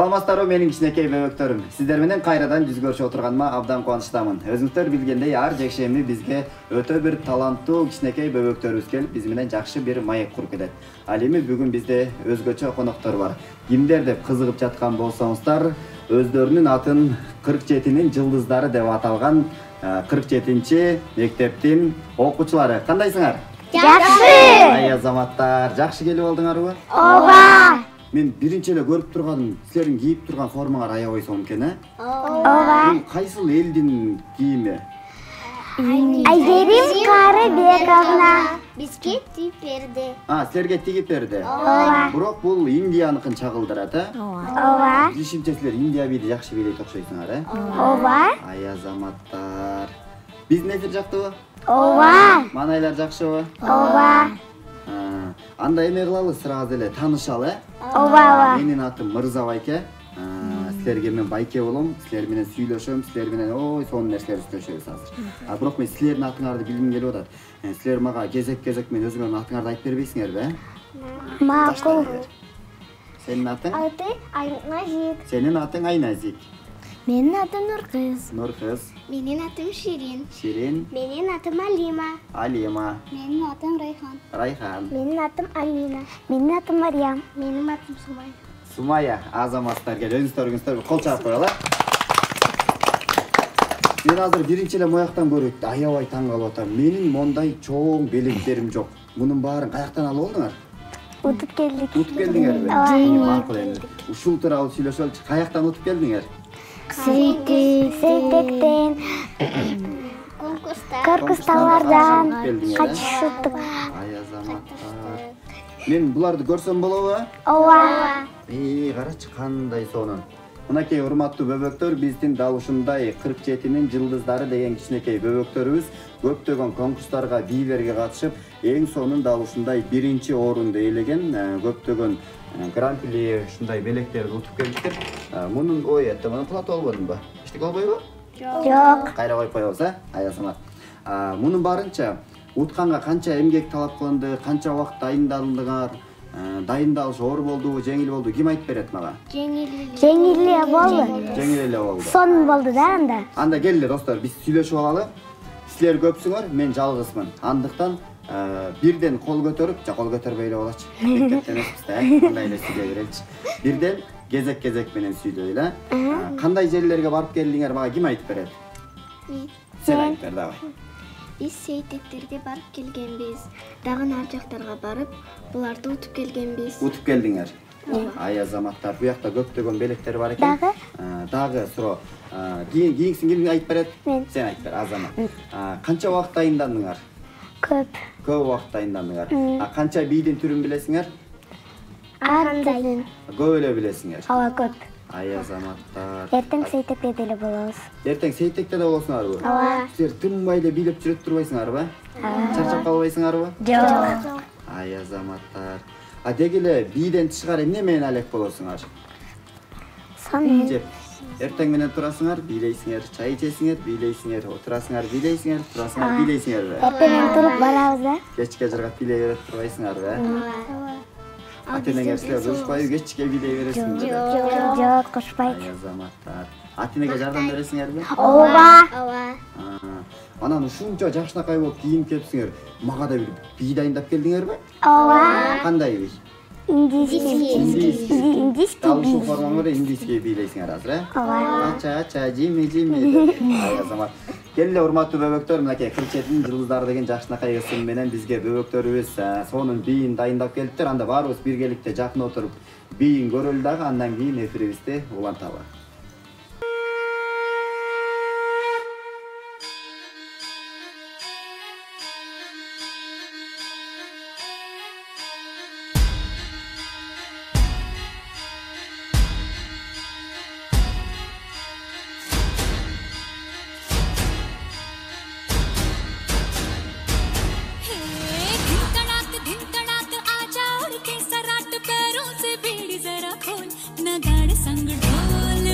Саламатсыздарбы менин кичинекей бөбөктөрүм. Сиздер менен кайрадан жүз көрүшүп отурганыма абдан кубанычтамын. Өзүңүздөр билгендей ар жекшемби бизге өтө бир таланттуу кичинекей бөбөктөрүбүз келип, биз менен жакшы бир маек куруп кетет. Ал эми бүгүн бизде өзгөчө коноктор бар. Кимдер деп кызыгып жаткан болсоңуздар, өздөрүнүн атын 47-нин жылдыздары деп аталган 47-чи мектептин окуучулары. Кандайсыңар? Жакшы. Ай азаматтар, жакшы келип алдыңарбы? Ооба. Мен биринчи эле көрүп турганым, силердин кийип турган формаңар аябай сонун экен, Ооба. Бул кайсыл элдин кийими? Айгерим Карыбековна. Бизге тип берди. Силерге тигип берди. Ооба. Бирок бул Индияныкын чагылдырат, Ооба. Бишимче силер Индия биди жакшы бийлейт окшойсуңар, Ооба. Ай азаматтар. Биздин эфир жактыбы? Ооба. Манайлар жакшыбы? Ооба. Анда эме кылалы, сразу эле таанышалы, Ооба. Менин атым Мырза Байке. Силерге мен байке болом, силер менен сүйлөшөм, силер менен ой сонун нерселер сүйлөшөбүз азыр. Бирок мен силердин атыңарды билгим келип атат. Силер мага кезек-кезек мен өзүңөрдүн атыңарды айтып бербейсиңерби, Макул. Сенин атың? Аты Айназик. Сенин атың Айназик. Менин атым Нуркыз. Нуркыз. Менин атым Ширин. Ширин. Менин атым Алима. Алима. Менин атым Райхан. Райхан. Менин атым Амина. Менин атым Мариям. Менин атым Сумай. Сумая. Азаматтар кел, өзүңүздөр кол чаап коелу. Мен азыр биринчи эле мояктан көрүп аябай таң калып атам. Менин мондай чоң белектерим жок. Мунун баарын каяктан алып алдыңар? Утуп келдик. Утуп келдиңерби? Макул эми. Ушул тууралуу сүйлөшөлүчү. Каяктан утуп келдиңер? Сейтектен. Конкурстардан катышыптык. Ай азаматтар. Мен буларды көрсөм болобу? Ооба. Карачы кандай сонун. Мынакей урматтуу бөбөктөр, биздин дал ушундай 47-нин жылдыздары деген кичинекей бөбөктөрүбүз көптөгөн конкурстарга, бийлерге катышып, эң сонун дал ушундай биринчи орунду ээлеген, көптөгөн гран-при ушундай белектерди утуп келиптир. Мунун муну кулатып албадымбы? Эчтеке болбойбу? Жок. Кайра коюп коебуз, Ай азамат. Мунун барынча утканга канча эмгек талап кылынды, канча убакыт дайындалдыңар? Дайындалыш оор болдубу, жеңил болду? Ким айтып берет мага? Жеңил эле болду. Жеңил эле болду. Сонун болду да анда. Анда келди достор, биз сүйлөшүп алалы. Силер көпсүңөр, мен жалгызмын. Андыктан бирден кол көтөрүп, кол көтөрбөй эле болочу. Мектептен эмеспиз да, мындай эле сүйлөй береличи. Бирден кезек менен сүйлөйлү. Кандай жерлерге барып келдиңер, мага ким айтып берет? Сен айтып бер, давай. Биз сейтектерге барып келгенбиз. Дагы ар жактарга барып, буларды утуп келгенбиз. Утуп келдиңер. Ай азаматтар, бу жакта көптөгөн белектер бар экен. Дагы суроо. Кийинкисин ким айтып берет? Сен айтып бер, Азамат. Канча убакыт дайындандыңар? Көп. Көп убакыт дайындандыңар. Канча бийдин түрүн билесиңер? Ардын. Көп эле билесиңер. Ооба көп. Ай азаматтар. Эртең сейтекте деле болобуз. Эртең сейтекте да болосуңарбы? Ооба. Силер тынбай эле бийлеп жүрөт турбайсыңарбы? Чарчап калбайсыңарбы? Жок. Ай азаматтар. Деги эле бийден тышкары эмне менен алек болосуңар? Сон. Жеп. Эртең менен турасыңар, бийлейсиңер, чай ичесиңер, бийлейсиңер, отурасыңар, бийлейсиңер, турасыңар, бийлейсиңерби? Эртең туруп барабыз да. Кечке жыргап бийлей берип турбайсыңарбы? Ата-энеңер силерди урушпайбы, кечке бийлей бересиңерби? Жок, кошпойт. Ай азаматтар. Ата-энеге жардам бересиңерби? Ооба. Анан ушунча жакшынакай болуп кийинип келипсиңер, мага да бир бий дайындап келдиңерби? Ооба. Кандай бий? Индийский. Дал ушул формаңар индийский бийлейсиңер азыр, Ооба. Ача, жими деп. Ай азамат. Келе урматтуу бөбөктөр, мынакей 47-нин жылдыздары деген жакшынакай кызым менен бизге бөбөктөрүбүз сонун бийин дайындап келиптир. Анда баарыбыз биргеликте жакын отуруп бийин көрөлү дагы, андан кийин эфирибизди уланталы. संग ढोल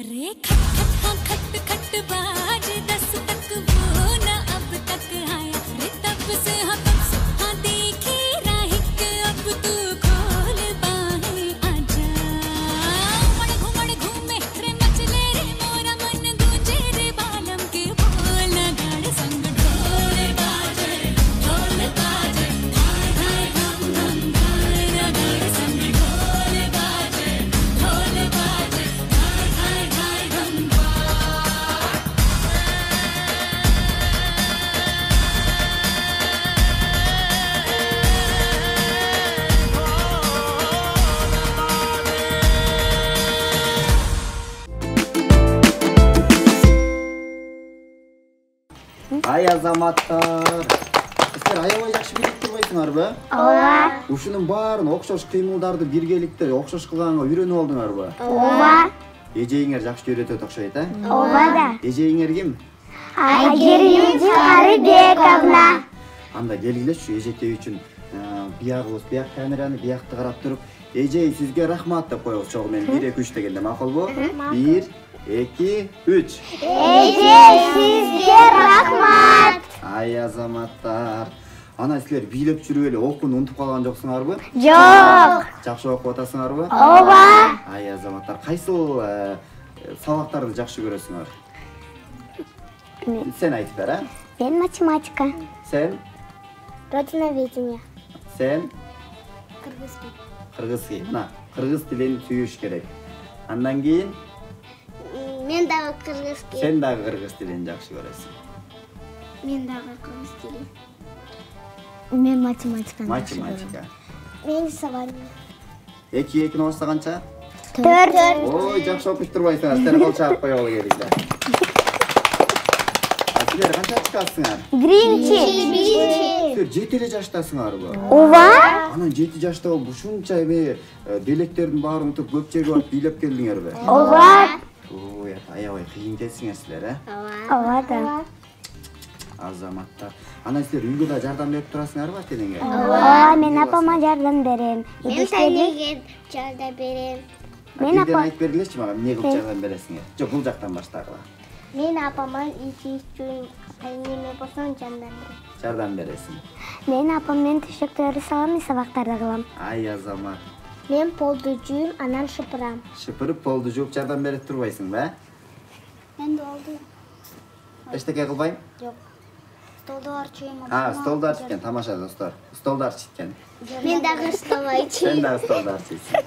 रे खट खट खट बाज 10 तक वो ना अब तक आया रे तब से हाँ देखी राही के अब तू खोल बाहें आजा घुमड़ घूमे रे मचले रे मोरा मन गूंजे रे बालम के बोल गाड़ संग ढोल बाजे हाय हाय धम धम गाड़ गाड़ संग ढोल बाजे हाय हाय धम Ай азаматтар. Сіздер аябай жақсы билеп тұрбайсыңар ба? Ооба. Ушунун баарын окшош кыймылдарды биргеликте окшош кылганга үйрөнүп алдыңар ба? Ооба. Эжеиңер жакшы үйрөтөт окшойт, а? Ооба да. Эжеиңер ким? Айгерим Карыбековна. Анда келгилечи эжекей үчүн биягыбыз бияк камераны биякты карап туруп, эжей сизге рахмат деп коебуз чогуу менен 1-2-3 дегенде макулбу? 1 2 3. Эже сизге рахмат. Ай азаматтар. Ана силер бийлеп жүрүп эле окууну унутуп калган жоксуңарбы? Жок. Жакшы окуп атасыңарбы? Ооба. Ай азаматтар, кайсыл сабактарды жакшы көрөсүңөр? Сен айтып бер, а? Мен математика. Сен? Родиноведение. Сен? Кыргыз Кыргыз тили. Мына, кыргыз тилин сүйүш керек. Андан кийин Мен дагы кыргыз тили. сен дагы кыргыз тилин жакшы көрөсүң. Мен дагы кыргыз тили. Мен математиканы Математика. Мен сабарым. 2-2 болса канча? 4. Ой, жакшы окуп турбайсыңар. Сен кол чаап коелу керек. Силер канча чыкасыңар? Биринчи. Силер 7 эле жаштасыңарбы? Ооба. Анан 7 жашта болуп ушунча белектердин баарын утуп көп жерге барып бийлеп келдиңерби? Ооба. Ой, аябай кыйын келсиңер силер, а? Ооба да. Азаматтар. Анан силер үйгө да жардам берип турасыңарбы ата-энеңе? Ооба, мен апама жардам берем. Идиштерди. жардам берем. Мен Бирден апа. айтып бергилечи мага, эмне кылып жардам бересиңер? Жок, бул жактан баштагыла. Мен апама ичи үчүн неме болсоң жардам берем. Жардам бересиң. Мен апаммен төшөктөрдү салам, сабактарды кылам. Ай азамат. Мен полду жууйм, анан шыпырам. Шыпырып полду жууп жардам берип турбайсың ба? Мен долду. Эчтеке кылбайм? Жок. Столду арчыйм. Столду арчыйт экен, тамаша достор. Столду арчыйт экен. Мен дагы стол Сен дагы столду арчыйсың.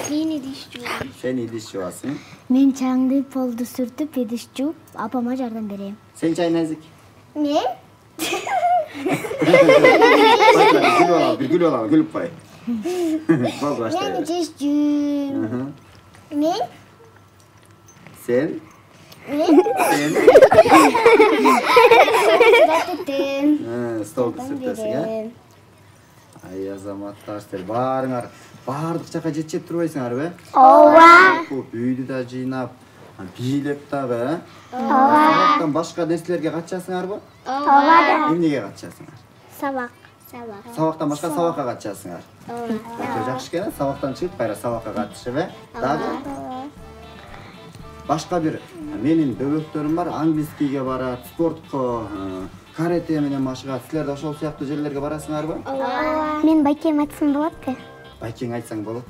Мен идиш жууйм. Сен идиш жуасың. Мен чаңды полду сүртүп, идиш жууп, апама жардам берем. Сен чай назик. Мен? Гүлүп алам, гүлүп кой. Болду Мен баштайбы. идиш жууйм. Мен? Сен? Мен? Сен? Сүрөтөтөм. Столду сүртөсүң, а? Ай азаматтар, силер баарыңар баардык жака жетишип турбайсыңарбы? Ооба. Үйдү да жыйнап, бийлеп дагы, сабактан башка нерселерге катышасыңарбы? Ооба. Эмнеге катышасыңар? Сабак. Сабактан башка сабакка катышасыңар. Өтө жакшы экен, сабактан чыгып кайра сабакка катышып, дагы башка бир менин бөбөктөрүм бар, английскийге барат, спортко, карате менен машыгат. Силер да ошол сыяктуу жерлерге барасыңарбы? Мен байкем айтсам болот бе? Байкең айтсаң болот.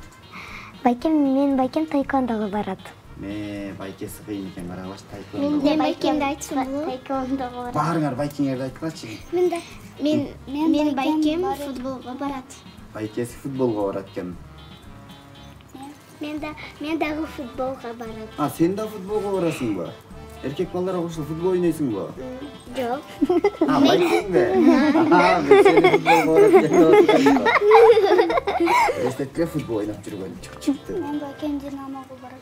Мен байкем тайквондого барат. Байкеси кыйын экен, карабаш Мен тайквондо. байкемди айтсам болот. Тайквондого барат. Баарыңар байкеңерди айткылачы. Мен байкем футболго барат. Байкеси футболго барат экен. Мен дагы футболго барат. Сен да футболго барасыңбы? Эркек балдарга кошулуп футбол ойнойсуңбу? Жок. Байкеңби? Мен сени футболго барат. Эстетке футбол ойноп жүргөн. Чүк-чүктү. Мен байкем Динамого барат.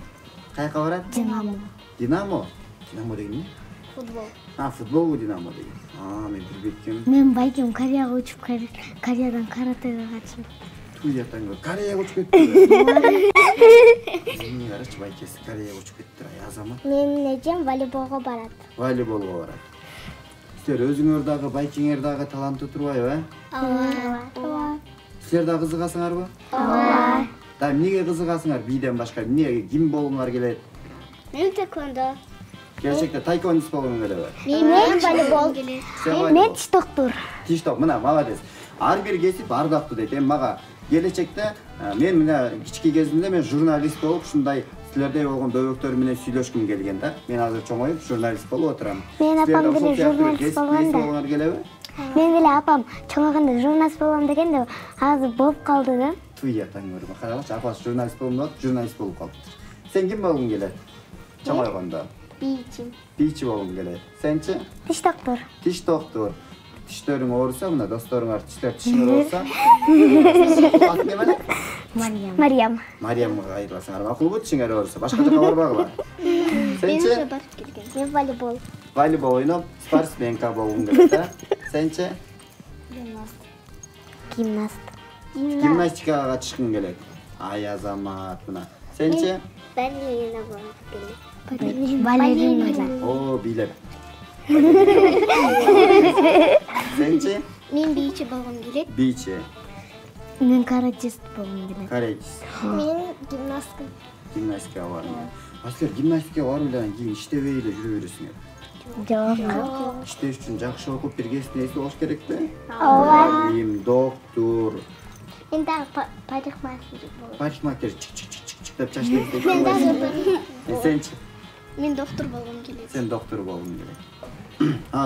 Каяка барат? Динамо. Динамо? Динамо деген эмне? Футбол. Футболго Динамо деген. Мен билбекем. Мен байкем Кореяга учуп, Кореядан каратеге катышып. Туятаңга Кореяга учуп кетти. Карачы байкеси Кореяга учуп кетти. Азамат. Менин эжем волейболго барат. Волейболго барат. Силер өзүңөр дагы байкеңер дагы таланттуу турбайбы, Ооба. Силер да кызыгасыңарбы? Ооба. Да эмнеге кызыгасыңар? Бийден башка эмне ким болгуңар келет? Мен taekwondo. Gelecekte taekwondoist bolgum kelebe? Мен волейбол. Мен тиш доктор. Tiş top, mına молодец. Ар бир кесип ардактуу дейт. Эми мага келечекте мен мына кички кезимде мен журналист болуп ушундай силердей болгон бөбөктөр менен сүйлөшкүм келген да. Мен азыр чоңоюп журналист болуп отурам. Мен апам деле журналист болгон да. болгоңор келеби? Мен деле апам чоңойгондо журналист болом деген да азыр болуп калды да. Туя таңырма. Карагычы, апасы журналист болом деп, журналист болуп калыптыр. Сен ким болгуң келет? Чоңойгондо. Бийчим. Бийчи болгуң келет. Сенчи? Тиш доктор. Тиш доктор. Тиштериң ооруса, мына досторуңар тиштери ооруса. Аты неме? Мариям. Мариямга кайрыласыңар. Макулбу тишиңер ооруса, башка жака барбагыла. Сенчи? барып келген. Мен волейбол. Волейбол ойноп, спортсменка болгуң келет, а? Сенчи? Гимнаст. Гимнастикага катышкың келет. Ай азамат мына. Сенчи? Балерина болуп келем. Балерина. О, бийлеп. Сенчи? Мен бийчи болгум келет. Бийчи. Мен каратист болгум келем. Каратист. Мен гимнастка. Гимнастикага барым. А силер гимнастикага барып эле кийин иштебей эле жүрө бересиңер. Жок. Иштеш үчүн жакшы окуп бир кесип болуш керекпи? Ооба. Алим, доктор, Мен дагы парикмахер болом. парикмахер чик деп чачты. Сенчи? Мен доктор болгум келет. Сен доктор болгуң келет.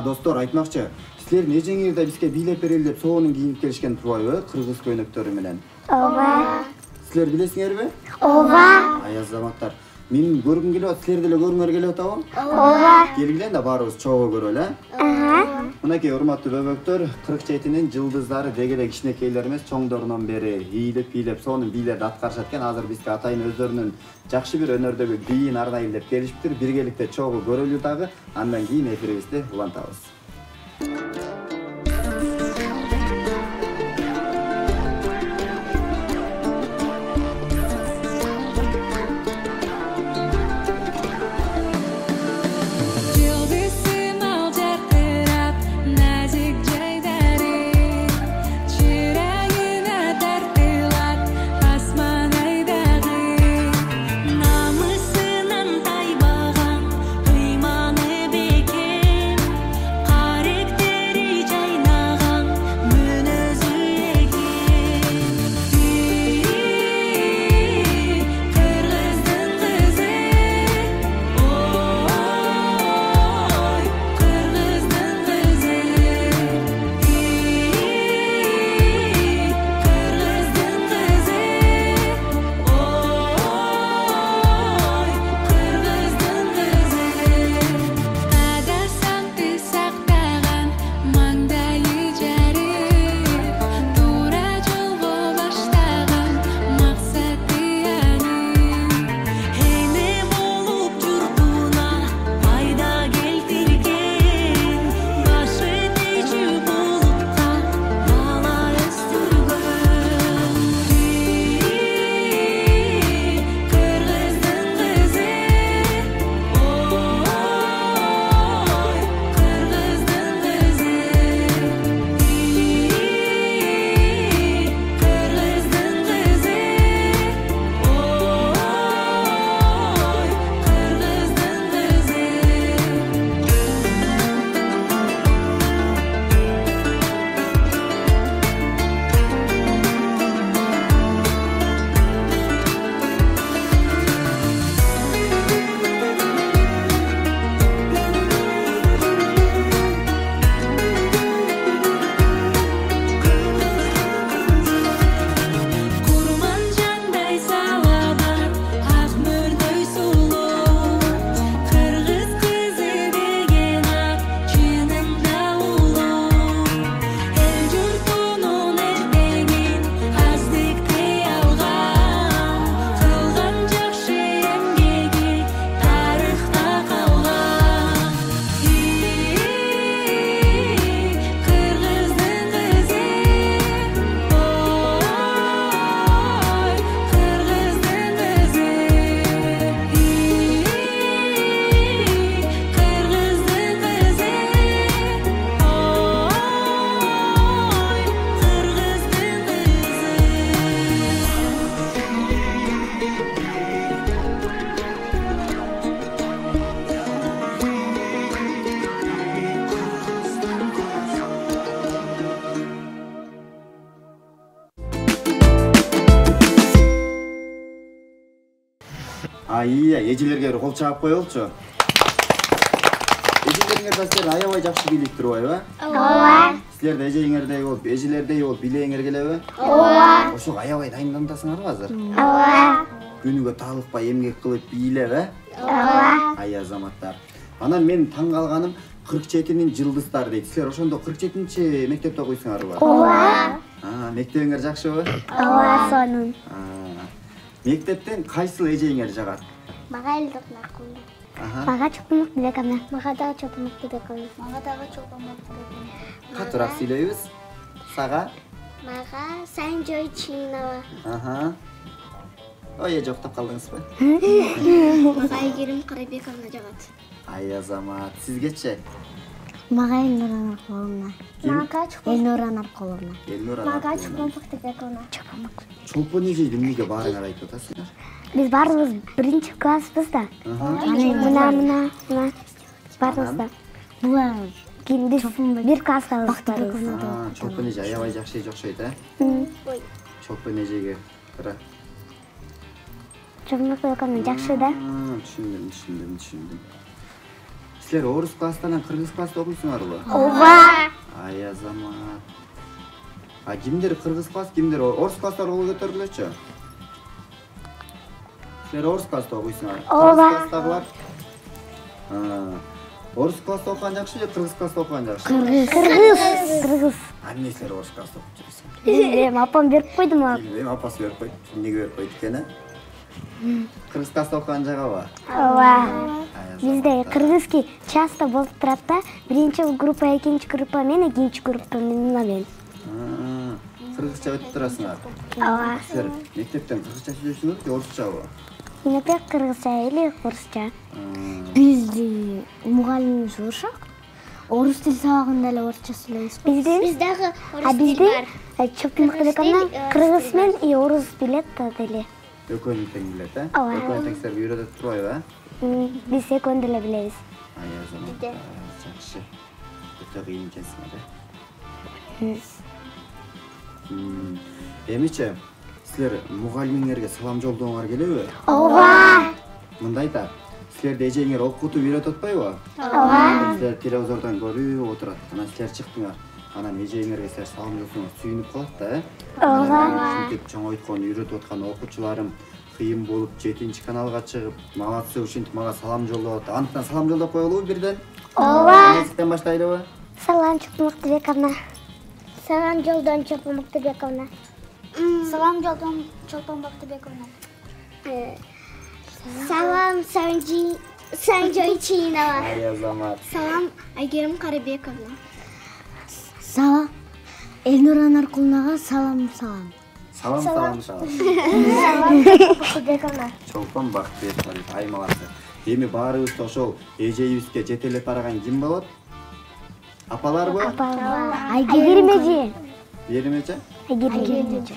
Достор, айтмакчы, силердин эжеңерде бизге бийлеп берели деп соонун кийинип келишкен турбайбы? Кыргыз көйнөктөрү менен. Ооба. Силер билесиңерби? Ооба. Ай азаматтар, мен көргүм келип атат, силер деле көргүңөр келип атабы? Ооба. Келгиле да баарыбыз чогуу көрөлү, Ага. Мынакей урматтуу бөбөктөр, 47-нин жылдыздары деги эле кичинекейлер эмес, чоңдорунан бери бийлеп сонун бийлерди аткарышат экен. Азыр бизге атайын өздөрүнүн жакшы бир өнөрдөгү бийин арнайы илдеп келишиптир. Биргеликте чогуу көрөлү дагы, андан кийин эфирибизди улантабыз. Namısından taybagan, kıymane bekem, эжелерге бир кол чаап коелучу. Эжелериңер да силерди аябай жакшы бийлеп турбайбы? Ооба. Силер да эжеңердей болуп, эжелердей болуп бийлегиңер келеби? Ооба. Ошого аябай дайындандасыңарбы азыр? Ооба. Күнүгө талыкпай эмгек кылып бийлеп, Ооба. Ай азаматтар. Анан мен таң калганым 47-нин жылдыздары дейт. Силер ошондо 47-чи мектепте окуйсуңарбы? Ооба. Мектебиңер жакшыбы? Ооба, сонун. Мектептен кайсыл эжеңер жагат? Мага элдик наркулду. Мага чопумук билекамна. Мага дагы чопумук билекамна. Мага дагы чопумук билекамна. Катуураак сүйлөйбүз. Сага? Мага Санжой Чинова. Ой, жоктоп калдыңызбы? Мага Айгерим Карабековна жагат. Ай азамат, сизгечи? Мага Элнур Анаркуловна. Мага Элнур Анаркуловна. Элнур Мага Анаркуловна. Чопумук билекамна. Чопумук. Чолпон эжейди эмнеге баарыңар айтып атасыңар? Биз баарыбыз биринчи класспыз да. Мына баарыбыз да. Була биз бир класстабыз. Чолпон эже аябай жакшы эже окшойт, Чолпон эжеге кыра. Чопумук билекамна жакшы да. Түшүндүм. Силер орус класстан кыргыз класста окуйсуңарбы? Ооба. Ай азамат. Кимдер кыргыз класс, кимдер орус класстар кол көтөргүлөчү? Силер орус класста окуйсуңар? Ооба. Класстагылар? Орус класста окуган жакшы же кыргыз класста окуган жакшы? Кыргыз. Эмне силер орус класста окуп жүрсүңөр? Эми апам берип койду мага. Эми апасы берип койду. Эмнеге берип койду экен? Кыргыз класста окуган жагабы? Ооба. Бизде кыргызский часто болуп турат да. Биринчи группа, экинчи группа мен, экинчи группа мен. Кыргызча өтүп турасыңар? Ооба. Силер мектептен кыргызча сүйлөшүңөр же орусчабы? Мектепте кыргызча или орусча? Бизди мугалимибиз орусча. Орус тил сабагында эле орусча сүйлөйбүз. Биз дагы орус чопумук билекамна кыргыз менен и орус билет да деле. Экөөнү тең билет, Ооба. Экөөнү тең силерге үйрөтүп турбайбы, Биз экөөнү деле билебиз. Ай азамат, жакшы. Өтө кыйын экенсиңер, Эмиче, силер мугалимиңерге салам жолдооңор келеби? Ооба. Мындай да, силерди эжеңер окутуп үйрөтүп атпайбы? Ооба. Силер телевизордон көрүп отурат, анан силер чыктыңар. Анан эжеңерге силер салам жолдосоңор сүйүнүп калат да, Ооба. Ушинтип чоңойткон, үйрөтүп аткан окуучуларым кыйын болуп 7-чи каналга чыгып, малатсы ушинтип мага салам жолдоп атат. Андыктан салам жолдоп коелубу бирден? Ооба. Эсиктен баштайлыбы? Салам чопумук билекамна. Салам жолдон чопумук билекамна. Салам жолдон Чолпон Бактыбековна. Салам Санжой Чинова. Ай азамат. Салам Айгерим Карабековна. Салам Элнур Анаркуловнага салам. Салам. Билекамна. Чолпон Бактыбековна, ай маласы. Эми баарыбыз ошол эжейибизге жетелеп барган ким болот? Апаларбы? Айгерим эже. Айгерим эже? Айгерим эже.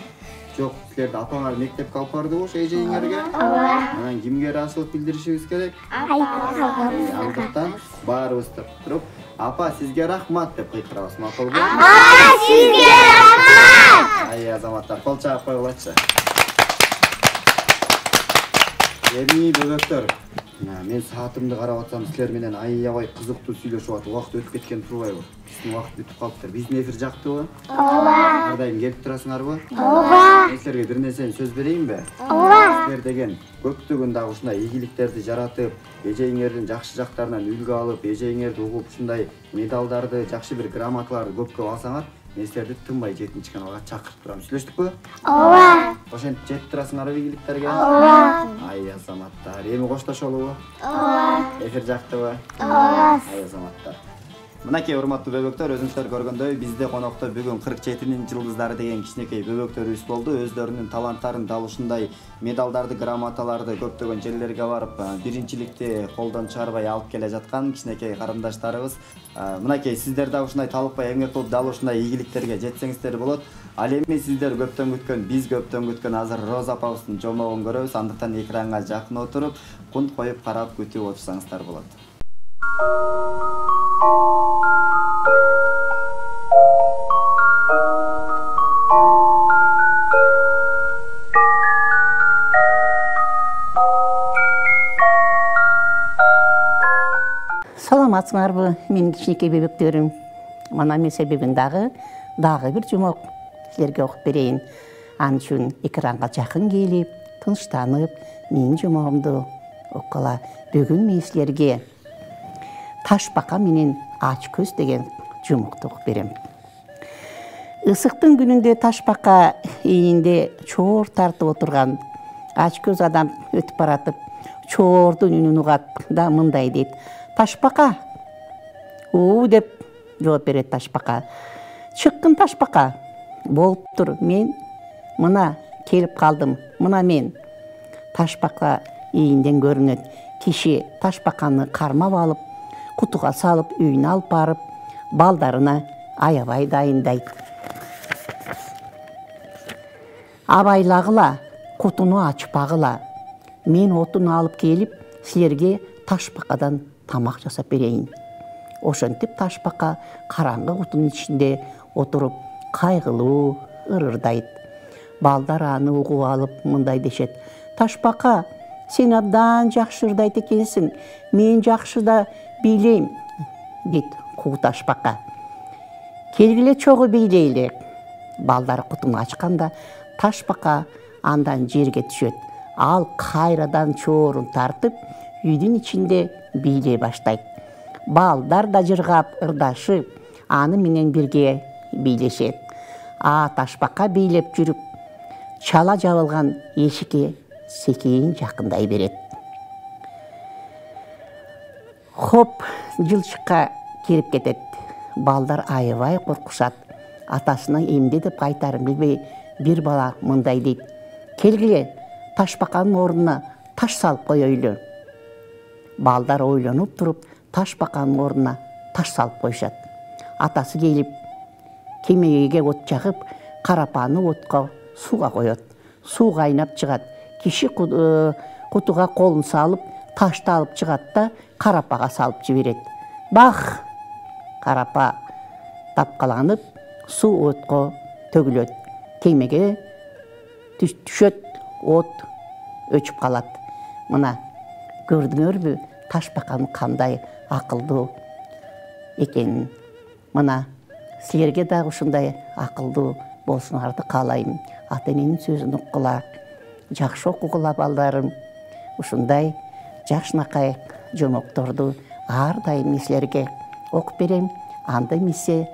Жок, силерди апаңар мектепке алып бардыбы ошо эжеңерге? Ооба. Анан кимге ыраазычылык билдиришибиз керек? Андыктан баарыбыз туруп, апа сизге рахмат деп кыйкырабыз, макулбу? Апа сизге рахмат. Ай азаматтар, кол чаап койгулачы. Эми бөбөктөр, мен саатымды карап атсам, силер менен аябай кызыктуу сүйлөшүп атып, убакыт өтүп кеткен турбайбы? Биздин убакыт бүтүп калыптыр. Биздин эфир жактыбы? Ооба. Ар дайым келип турасыңарбы? Ооба. Мен силерге бир нерсени сөз берейинби? Ооба. Силер деген көптөгөн дагы ушундай ийгиликтерди жаратып, эжеңердин жакшы жактарынан үлгү алып, эжеңерди угуп, ушундай медалдарды, жакшы бир грамоталарды көпкө алсаңар, мен силерди тынбай 7-чи каналга чакырып турам. Сүйлөштүкпү? Ооба. Ошентип жетип турасыңарбы ийгиликтерге? Ооба. Ай азаматтар, эми коштошолубу? Ооба. Эфир жактыбы? Ооба. Ай азаматтар. Мынакей урматтуу бөбөктөр, өзүңүздөр көргөндөй бизде конокто бүгүн 47-нин жылдыздары деген кичинекей бөбөктөрүбүз болду. Өзлөрүнүн таланттарын дал ушундай медалдарды, грамоталарды көптөгөн жерлерге барып, биринчиликти колдон чыгарбай алып келе жаткан кичинекей карындаштарыбыз. Мынакей сиздер да ушундай талыкпай эмгек кылып дал ушундай ийгиликтерге жетсеңиздер болот. Ал эми сиздер көптөн күткөн, биз көптөн күткөн азыр Роза апабыздын жолмогун көрөбүз. Андыктан экранга жакын отуруп, кунт коюп карап күтүп отурсаңыздар болот. Саламатсыңарбы, менин кичинекей бебектерим. Мына мен себебин дагы бир жумок силерге окуп берейин. Ан үчүн экранга жакын келип, тынчтанып, менин жумогумду окула. Бүгүн мен силерге Ташбака менен Ач көз деген жумокту окуп берем. Ысыктын күнүндө Ташбака ийинде чоор тартып отурган ач көз адам өтүп баратып, чоордун үнүн угат да мындай дейт: Ташбака, деп жооп берет Ташбака. Чыккын Ташбака, болуптур, мен мына келип калдым, мына мен. Ташбака ийинден көрүнөт. Киши Ташбаканы кармап алып, кутуга салып, үйүнө алып барып, балдарына аябай дайындайт. Абайлагыла, кутуну ачпагыла. Мен отун алып келип, силерге Ташбакадан тамак жасап берейин. Ошентип Ташбака караңгы кутунун ичинде отуруп, кайгылуу ырырдайт. Балдар аны угуп алып мындай дешет: Ташбака, сен абдан жакшы ырдайт экенсиң, мен жакшы да бийлейм, дейт куу Ташбака. Келгиле чогуу бийлейли. Балдар кутуну ачканда Ташбака андан жерге түшөт. Ал кайрадан чоорун тартып, үйдүн ичинде бийлей баштайт. Балдар да жыргап, ырдашып, аны менен бирге бийлешет. Ташбака бийлеп жүрүп, чала жабылган эшикке секейин жакындай берет. Хоп, жылчыкка кирип кетет. Балдар аябай коркушат. Атасына эмне деп кайтарын билбей, бир бала мындай дейт: Келгиле, Ташбаканын ордуна таш салып коелу. Балдар ойлонуп туруп, Ташбаканын ордуна таш салып коюшат. Атасы келип, кемеге от жагып, карапаны отко сууга коет. Суу кайнап чыгат. Киши кутуга колун салып, ташты алып чыгат да карапага салып жиберет. Бах! Карапа тапкаланып, суу отко төгүлөт. Кемеге түшөт, от өчүп калат. Мына көрдүңөрбү Ташбаканын кандай акылдуу экенин. Мына силерге дагы ушундай акылдуу болсуңарды каалайм. Ата эненин сөзүн уккула, жакшы окугула балдарым. Ушундай жакшынакай жомокторду ар дайым силерге окуп берем. Анда эмесе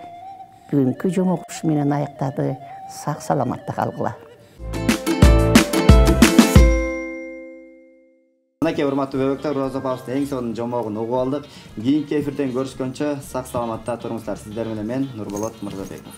бүгүнкү жомок ушу менен аяктады. Сак саламатта калгыла. Мынакей урматтуу бөбөктөр, Роза апабыздын эң сонун жомогун угуп алдык. Кийинки эфирден көрүшкөнчө сак саламатта туруңуздар. Сиздер менен мен Нурболот Мырзабеков.